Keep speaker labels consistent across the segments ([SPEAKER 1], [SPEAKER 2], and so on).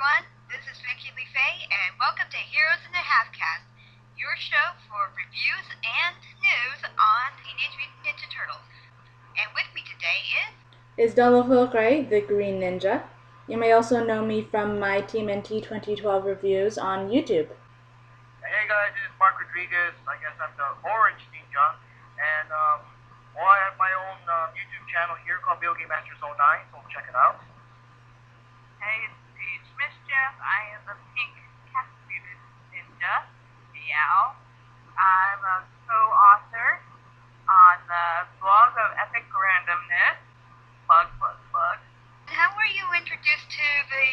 [SPEAKER 1] everyone, this is Dansleforet and welcome to Heroes in the Halfcast, your show for reviews and news on Teenage Mutant Ninja Turtles. And with me today
[SPEAKER 2] is Dansleforet, the Green Ninja. You may also know me from my TMNT 2012 reviews on YouTube.
[SPEAKER 3] Hey guys, this is Mark Rodriguez. I guess I'm the Orange Ninja. And I have my own YouTube channel here called Booyakasha 09, so check it out.
[SPEAKER 4] Hey, it's Paige Mischief. I am the Pink Castrated Ninja. Meow. I'm a co-author on the blog of Epic Randomness. Plug.
[SPEAKER 1] How were you introduced to the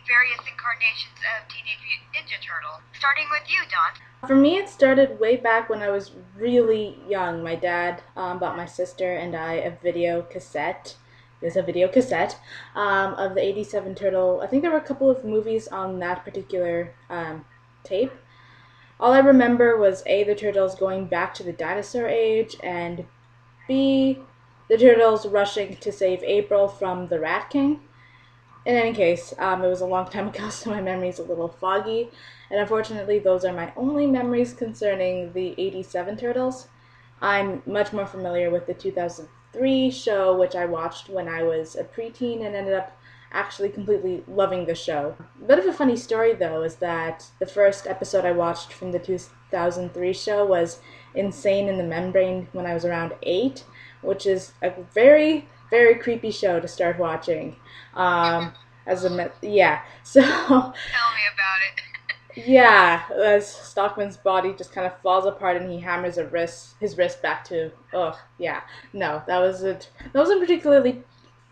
[SPEAKER 1] various incarnations of Teenage Mutant Ninja Turtle? Starting with you, Don.
[SPEAKER 2] For me, it started way back when I was really young. My dad bought my sister and I a video cassette. There's a video cassette of the 87 Turtle. I think there were a couple of movies on that particular tape. All I remember was A, the Turtles going back to the dinosaur age, and B, the Turtles rushing to save April from the Rat King. In any case, it was a long time ago, so my memory's a little foggy, and unfortunately those are my only memories concerning the 87 Turtles. I'm much more familiar with the 2003 show, which I watched when I was a preteen and ended up actually completely loving the show. A bit of a funny story, though, is that the first episode I watched from the 2003 show was Insane in the Membrane when I was around 8, which is a very, very creepy show to start watching. So
[SPEAKER 1] Tell me about it.
[SPEAKER 2] Yeah, as Stockman's body just kind of falls apart and he hammers his wrist back to. Oh, yeah, no, that wasn't particularly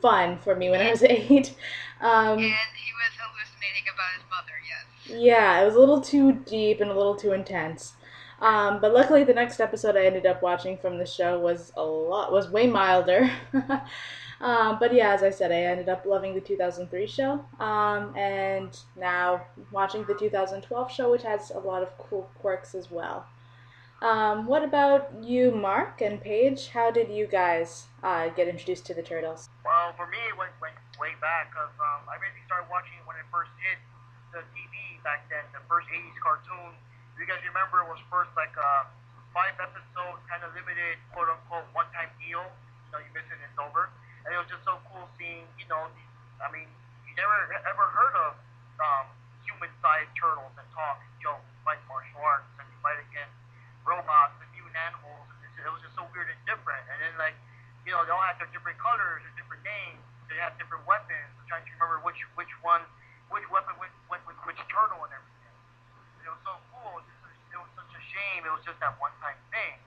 [SPEAKER 2] fun for me when I was 8.
[SPEAKER 1] And he was hallucinating about his mother, yes.
[SPEAKER 2] Yeah, it was a little too deep and a little too intense. But luckily, the next episode I ended up watching from the show was way milder. But yeah, as I said, I ended up loving the 2003 show, and now watching the 2012 show, which has a lot of cool quirks as well. What about you, Mark and Paige? How did you guys get introduced to the Turtles?
[SPEAKER 3] Well, for me, it went way back because I basically started watching it when it first hit the TV back then, the first 80s cartoon. If you guys remember, it was first like a 5-episode, kind of limited, quote-unquote, one-time deal. You miss it, it's over. And it was just so cool seeing, you never ever heard of human-sized turtles that talk and joke, fight martial arts, and fight against robots and mutant animals. And it was just so weird and different. And then, they all had their different colors and different names. They had different weapons. I'm trying to remember which weapon went with which turtle and everything. And it was so cool. It was such a shame. It was just that one-time thing.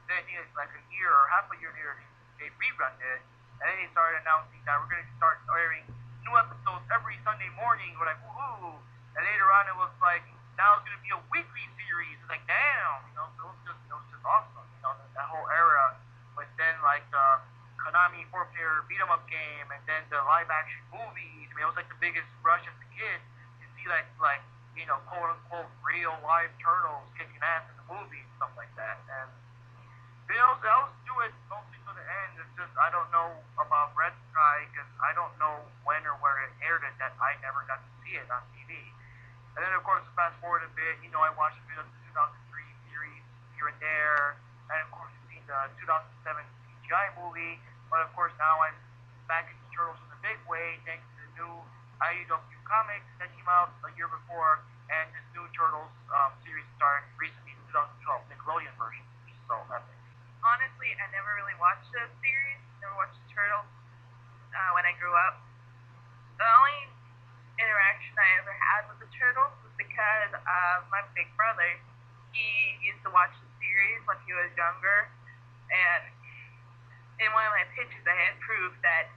[SPEAKER 3] Then, like a year or half a year later, they rerun it. And then they started announcing that we're going to start airing new episodes every Sunday morning. We're like, woohoo! And later on, it was like, now it's going to be a weekly series. It's like, damn! So it was just awesome. That whole era. But then, like, the Konami 4-player beat-em-up game, and then the live-action movies. I mean, it was like the biggest rush as a kid to see, quote-unquote, real live turtles kicking ass in the movies and stuff like that. And I'll do it mostly to the end. It's just I don't know about Red Sky because I don't know when or where it aired it that I never got to see it on TV. And then of course fast forward a bit, I watched a bit of the 2003 series here and there, and of course I've seen the 2007 CGI movie. But of course now I'm back into Turtles in the big way thanks to the new IDW comics that came out a year before, and this new Turtles series started recently in 2012 Nickelodeon version. So epic.
[SPEAKER 4] Honestly, I never really watched the series. Never watched the Turtles when I grew up. The only interaction I ever had with the Turtles was because of my big brother. He used to watch the series when he was younger, and in one of my pictures I had proof that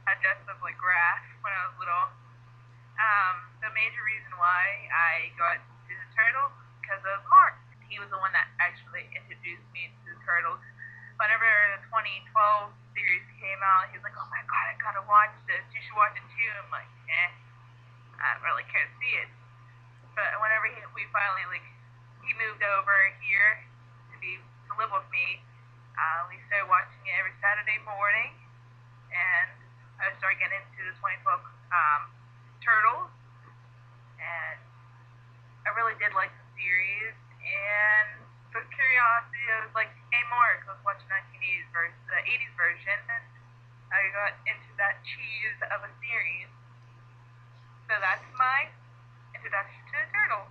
[SPEAKER 4] I dressed up like Raph when I was little. The major reason why I got into the Turtles was because of Mark. He was the one that actually introduced me to the Turtles. Whenever the 2012 series came out, he was like, oh my god, I gotta watch this. You should watch it too. I'm like, I don't really care to see it. But whenever we finally, he moved over here to live with me, we started watching it every Saturday morning. And I started getting into the 2012 Turtles. series. So that's my introduction to the turtle.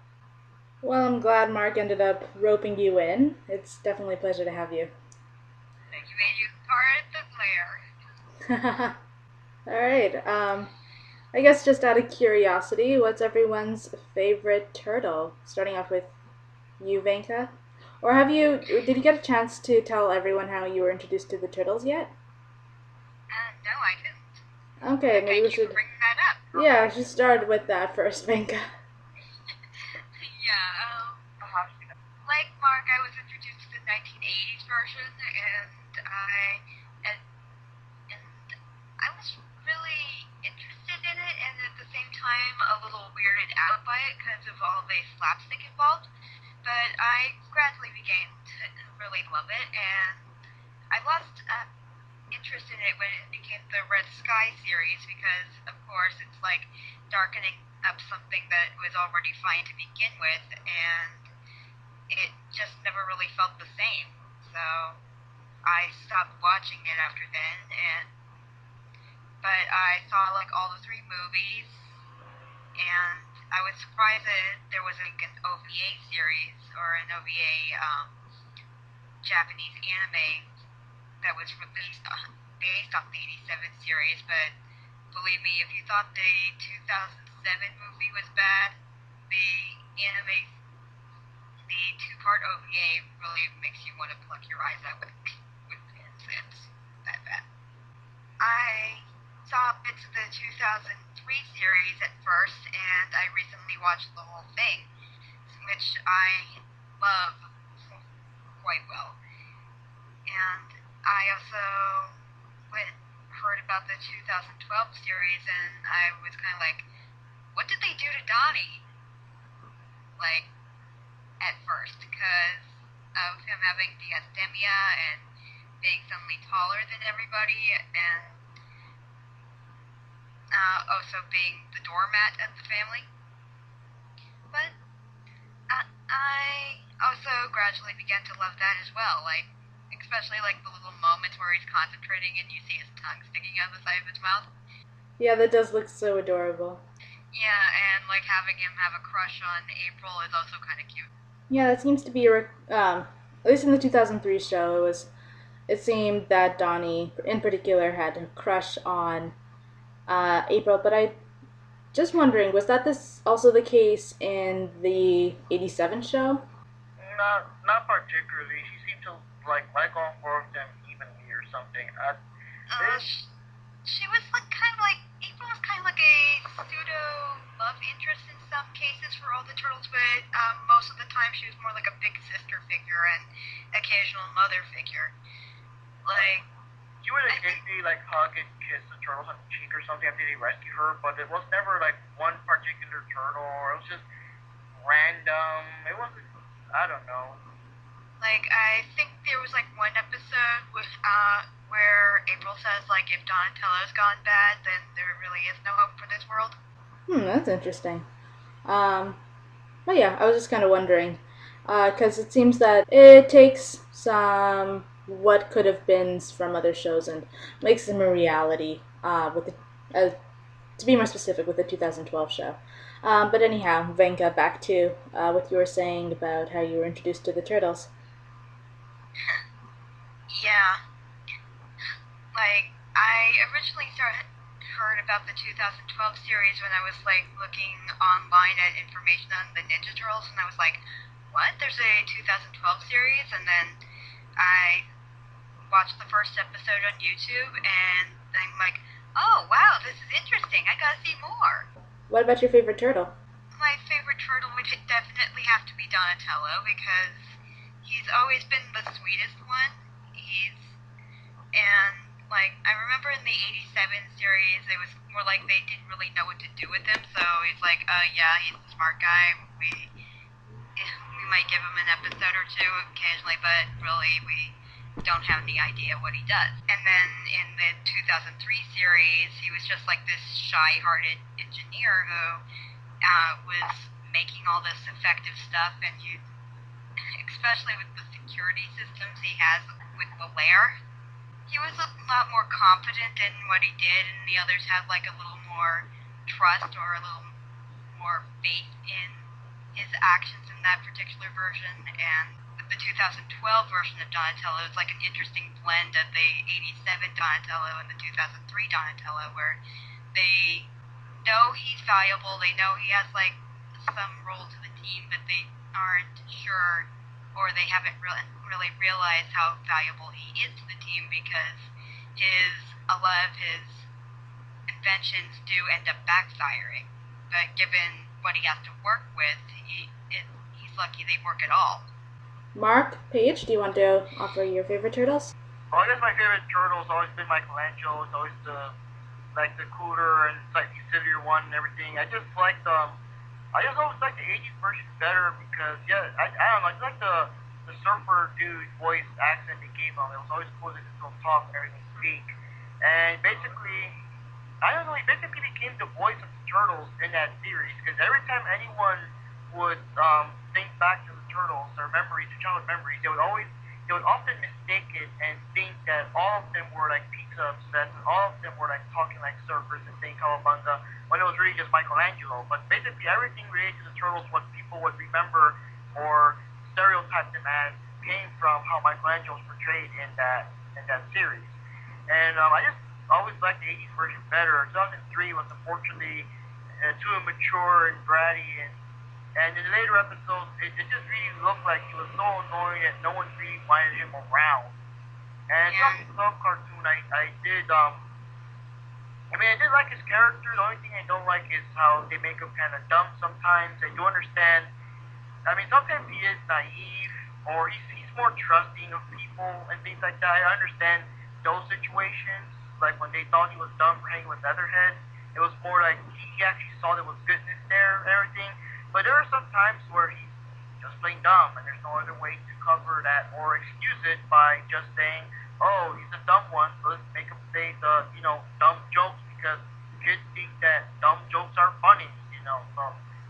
[SPEAKER 2] Well, I'm glad Mark ended up roping you in. It's definitely a pleasure to have you.
[SPEAKER 1] Thank you, made you part of the glare.
[SPEAKER 2] Alright, I guess just out of curiosity, what's everyone's favorite turtle? Starting off with you, Venka? Or did you get a chance to tell everyone how you were introduced to the turtles yet?
[SPEAKER 1] No, I didn't.
[SPEAKER 2] Okay, maybe we
[SPEAKER 1] Thank you
[SPEAKER 2] should,
[SPEAKER 1] for bringing that up.
[SPEAKER 2] yeah, I should start with that first, Venka.
[SPEAKER 1] Yeah, like Mark, I was introduced to the 1980s version, and I was really interested in it, and at the same time a little weirded out by it because of all the slapstick involved. But I gradually began to really love it, and I lost interest in it when it became the Red Sky series because, of course, it's like darkening up something that was already fine to begin with, and it just never really felt the same. So I stopped watching it after then, but I saw like all the three movies, and I was surprised that there was like an OVA series or an OVA Japanese anime that was released based off the 87 series. But believe me, if you thought the 2007 movie was bad, the anime, the two-part OVA really makes you want to pluck your eyes out with pins. It's that bad. I saw bits of the 2003 series at first, and I recently watched the whole thing, which I love quite well. And I also heard about the 2012 series, and I was kind of like, what did they do to Donnie? Like, at first, because of him having dyasthenia and being suddenly taller than everybody, and also being the doormat of the family. But I also gradually began to love that as well, like, especially like the little moments where he's concentrating and you see his tongue sticking out the side of his mouth.
[SPEAKER 2] Yeah, that does look so adorable.
[SPEAKER 1] Yeah, and like having him have a crush on April is also kind of cute.
[SPEAKER 2] Yeah, that seems to be at least in the 2003 show, it seemed that Donnie, in particular, had a crush on April. But I just wondering, was that also the case in the 87 show?
[SPEAKER 3] Not particularly. She seemed to like all four of them evenly or something.
[SPEAKER 1] She was like April was kind of like a pseudo love interest in some cases for all the turtles, but most of the time she was more like a big sister figure and occasional mother figure. Like,
[SPEAKER 3] she would occasionally like hug and kiss the turtles on the cheek or something after they rescue her, but it was never like one particular turtle, or it was just random. It wasn't, I don't know.
[SPEAKER 1] Like, I think there was like one episode with where April says like, if Donatello's gone bad, then there really is no hope for this world.
[SPEAKER 2] That's interesting. But yeah, I was just kind of wondering, because it seems that it takes some what could have been from other shows and makes them a reality. To be more specific, with the 2012 show. But anyhow, Venka, back to what you were saying about how you were introduced to the turtles.
[SPEAKER 1] Yeah. Like, I originally heard about the 2012 series when I was like looking online at information on the Ninja Turtles, and I was like, what? There's a 2012 series? And then I watched the first episode on YouTube, and I'm like, oh wow, this is interesting. I gotta see more.
[SPEAKER 2] What about your favorite turtle?
[SPEAKER 1] My favorite turtle would definitely have to be Donatello, because he's always been the sweetest one. And like, I remember in the 87 series, it was more like they didn't really know what to do with him, so he's like, yeah, he's a smart guy. We might give him an episode or two occasionally, but really we don't have any idea what he does. And then in the 2003 series, he was just like this shy-hearted engineer who was making all this effective stuff, and especially with the security systems he has with the lair, he was a lot more confident in what he did, and the others had like a little more trust or a little more faith in his actions in that particular version. And with the 2012 version of Donatello, it's like an interesting blend of the 87 Donatello and the 2003 Donatello, where they know he's valuable, they know he has like some role to the team, but they aren't sure, or they haven't really realized how valuable he is to the team, because a lot of his inventions do end up backfiring. But given what he has to work with, he's lucky they work at all.
[SPEAKER 2] Mark, Paige, do you want to offer your favorite turtles?
[SPEAKER 3] Well, I guess my favorite turtle's always been Michelangelo. It's always the cooler and slightly sillier one and everything. I just always like the 80s version better because I don't know, I just like the surfer dude voice accent they gave him. It was always cool to listen to him talk and everything speak. And basically, I don't know, he basically became the voice of the turtles in that series, because every time anyone would think back to the turtles, their childhood memories, they would often mistake it and think that all of them were like pizza obsessed, and all of them were like talking like surfers and saying cowabunga, when it was really just Michelangelo. But basically everything related to the turtles, what people would remember or stereotype them as, came from how Michelangelo was portrayed in that series. And I just always liked the 80s version better. 2003 was unfortunately too immature and bratty, and in the later episodes, it just really looked like he was so annoying that no one really wanted him around. And in the 2012 cartoon, I did like his character. The only thing I don't like is how they make him kind of dumb sometimes. I do understand. I mean, sometimes he is naive, or he's more trusting of people and things like that. I understand those situations, like when they thought he was dumb for hanging with Leatherhead. It was more like he actually saw there was goodness there and everything. But there are some times where he's just plain dumb, and there's no other way to cover that or excuse it by just saying, oh, he's a dumb one, so let's make him say the, dumb jokes, because kids think that dumb jokes are funny, So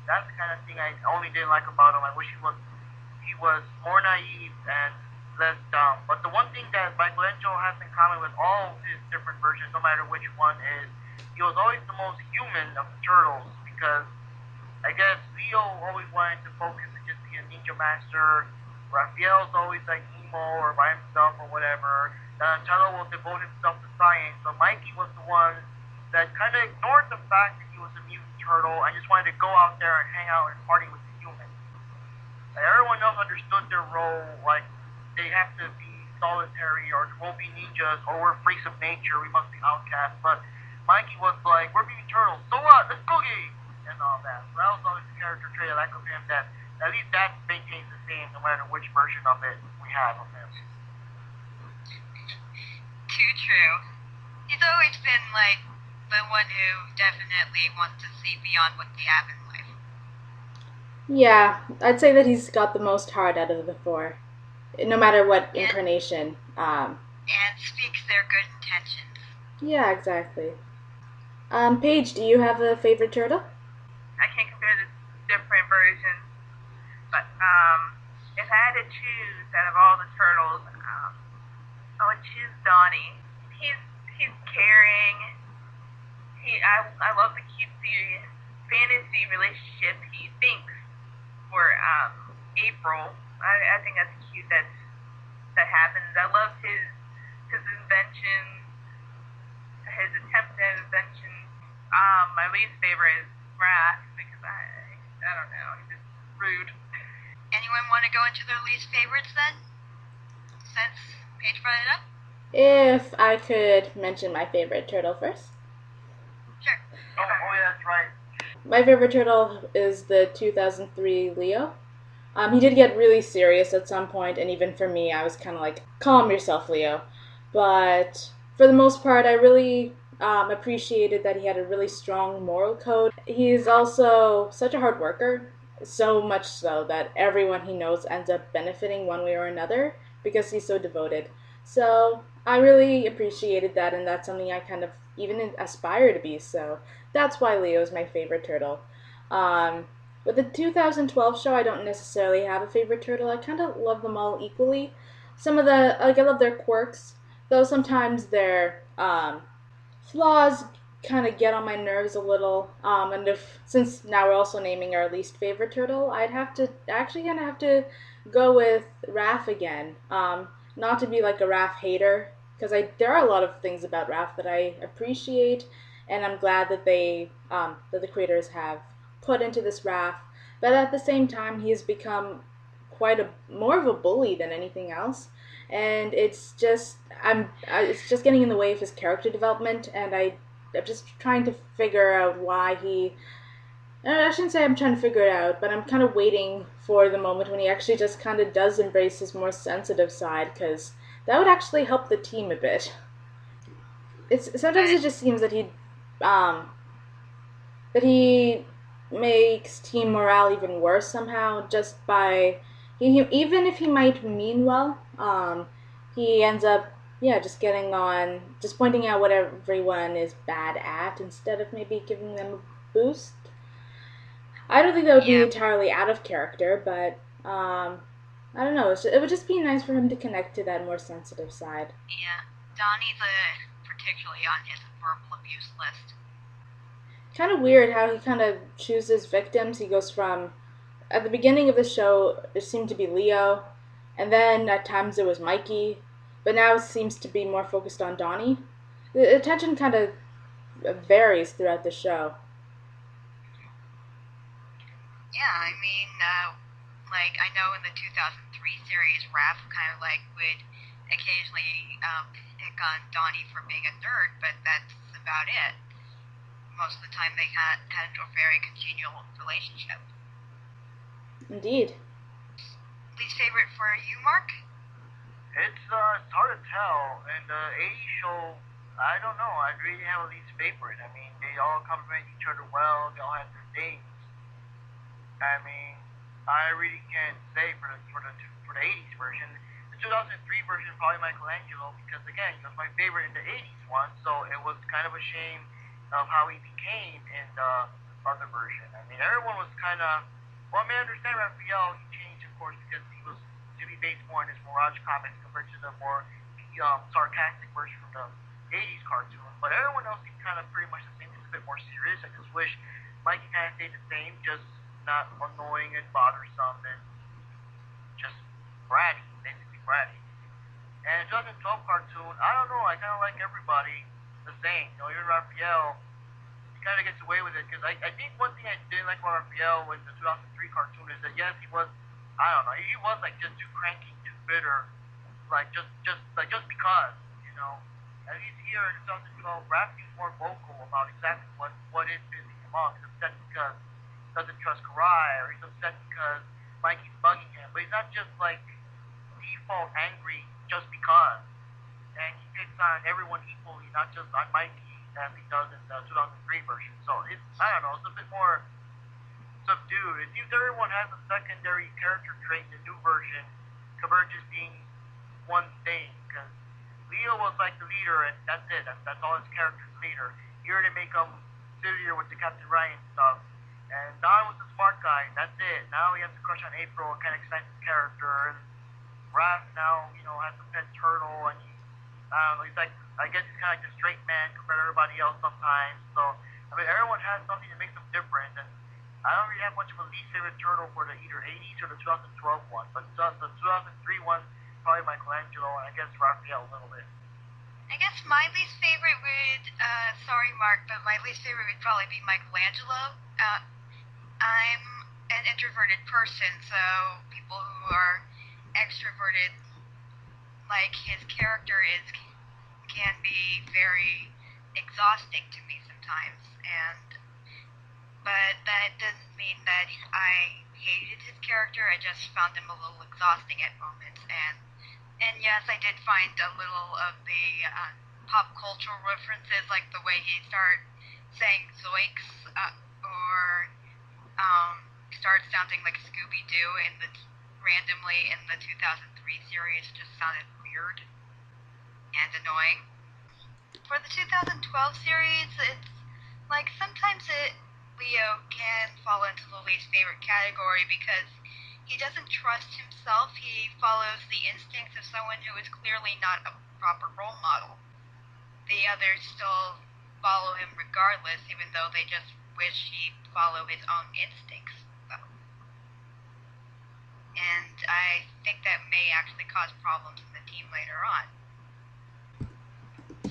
[SPEAKER 3] that's the kind of thing I only didn't like about him. I wish he was more naive and less dumb. But the one thing that Michelangelo has in common with all his different versions, no matter which one, is he was always the most human of the turtles, because I guess Leo always wanted to focus and just be a ninja master. Raphael's always like emo or by himself or whatever. Donatello will devote himself to science. So Mikey was the one that kind of ignored the fact that he was a mutant turtle and just wanted to go out there and hang out and party with the humans. Everyone else understood their role, like they have to be solitary, or there won't be ninjas, or we're freaks of nature, we must be outcasts. But Mikey was like, we're mutant turtles, so what? Let's boogie! And all that. So that was always the character trait I like of him, that at least that maintains the same no matter which version of it we have of him.
[SPEAKER 1] Too true. He's always been like the one who definitely wants to see beyond what they have in life.
[SPEAKER 2] Yeah, I'd say that he's got the most heart out of the four, no matter what incarnation.
[SPEAKER 1] And speaks their good intentions.
[SPEAKER 2] Yeah, exactly. Paige, do you have a favorite turtle?
[SPEAKER 4] I can't compare the different versions, but if I had to choose out of all the turtles, I would choose Donnie. He's caring. I love the cutesy fantasy relationship he thinks for April. I think that's cute. That happens. I love his invention, his attempt at invention. My least favorite is Wrath, because I don't know, he's just rude.
[SPEAKER 1] Anyone want to go into their least favorites then? Since Paige brought it up?
[SPEAKER 2] If I could mention my favorite turtle first.
[SPEAKER 1] Sure.
[SPEAKER 3] Oh yeah, that's right.
[SPEAKER 2] My favorite turtle is the 2003 Leo. He did get really serious at some point, and even for me, I was kind of like, calm yourself, Leo. But for the most part, I really appreciated that he had a really strong moral code. He's also such a hard worker, so much so that everyone he knows ends up benefiting one way or another because he's so devoted. So I really appreciated that, and that's something I kind of even aspire to be. So that's why Leo is my favorite turtle. With the 2012 show, I don't necessarily have a favorite turtle. I kind of love them all equally. Some of I love their quirks, though sometimes their flaws kind of get on my nerves a little. And if since now we're also naming our least favorite turtle, I'd have to actually gonna have to go with Raph again. Not to be like a Raph hater, because I there are a lot of things about Raph that I appreciate, and I'm glad that the creators have put into this Raph. But at the same time, he has become quite a more of a bully than anything else, and it's just getting in the way of his character development, and I'm just trying to figure out why he. I shouldn't say I'm trying to figure it out, but I'm kind of waiting for the moment when he actually just kind of does embrace his more sensitive side, because that would actually help the team a bit. It's sometimes it just seems um, that he makes team morale even worse somehow just by even if he might mean well, he ends up just getting on just pointing out what everyone is bad at instead of maybe giving them a boost. I don't think that would be
[SPEAKER 1] Yeah,
[SPEAKER 2] entirely out of character, but I don't know. It would just be nice for him to connect to that more sensitive side.
[SPEAKER 1] yeah. Donnie's particularly on his verbal abuse list.
[SPEAKER 2] Kind of weird how he kind of chooses victims. He goes from at the beginning of the show, it seemed to be Leo, and then at times it was Mikey, but now it seems to be more focused on Donnie. The attention kind of varies throughout the show.
[SPEAKER 1] Yeah, I mean, like I know in the 2003 series, Raph kind of like would occasionally pick on Donnie for being a nerd, but that's about it. Most of the time, they had a very congenial relationship.
[SPEAKER 2] Indeed.
[SPEAKER 1] Least favorite for you, Mark?
[SPEAKER 3] It's hard to tell. In the '80s show, I don't know. I really have a least favorite. I mean, they all complement each other well. They all have their things. I mean, I really can't say for the '80s version. The 2003 version is probably Michelangelo because again, he was my favorite in the '80s one. So it was kind of a shame of how he became in the other version. I mean, everyone was kind of. Well, I mean, I understand Raphael. He changed, of course, because he was to be based more on his Mirage comics compared to the more sarcastic version from the '80s cartoon. But everyone else seemed kind of pretty much the same, just a bit more serious. I just wish Mikey kind of stayed the same, just not annoying and bothersome and just bratty, basically bratty. And 2012 cartoon, I don't know. I kind of like everybody the same. You know, even Raphael, he kind of gets away with it because I think one thing I didn't like about Raphael with the 2003 cartoon is that yes, he was, I don't know, he was like just too cranky, too bitter, like just because, you know. At least here in 2012, Raphael's more vocal about exactly what is pissing him off. He's upset because he doesn't trust Karai, or he's upset because Mikey's bugging him. But he's not just like default angry just because. And he picks on everyone equally, not just on Mikey as he does in the 2003 version. So it's, I don't know, it's a bit more subdued. It seems everyone has a secondary character trait in the new version compared to just being one thing. Because Leo was like the leader, and that's it. That's all his character's leader. Here they make him sillier with the Captain Ryan stuff. And Don was the smart guy, that's it. Now he has a crush on April and kind of extends his character. And Raph now, you know, has a pet turtle, and he, I don't know, he's like, I guess he's kind of like the straight man compared to everybody else sometimes. So, I mean, everyone has something that makes them different, and I don't really have much of a least favorite turtle for the either '80s or the 2012 one, but the 2003 one, probably Michelangelo, and I guess Raphael a little bit.
[SPEAKER 1] I guess my least favorite would, sorry Mark, but my least favorite would probably be Michelangelo. I'm an introverted person, so people who are extroverted, like his character can be very exhausting to me sometimes, but that doesn't mean that I hated his character. I just found him a little exhausting at moments, and yes, I did find a little of the pop cultural references, like the way he started saying zoinks, or started sounding like Scooby-Doo randomly in the 2003 series. Just sounded weird and annoying. For the 2012 series, it's like sometimes Leo can fall into the least favorite category because he doesn't trust himself. He follows the instincts of someone who is clearly not a proper role model. The others still follow him regardless, even though they just wish he'd follow his own instincts. So. And I think that may actually cause problems in the team later on.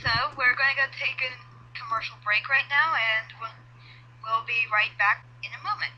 [SPEAKER 1] So we're going to go take a commercial break right now, and we'll be right back in a moment.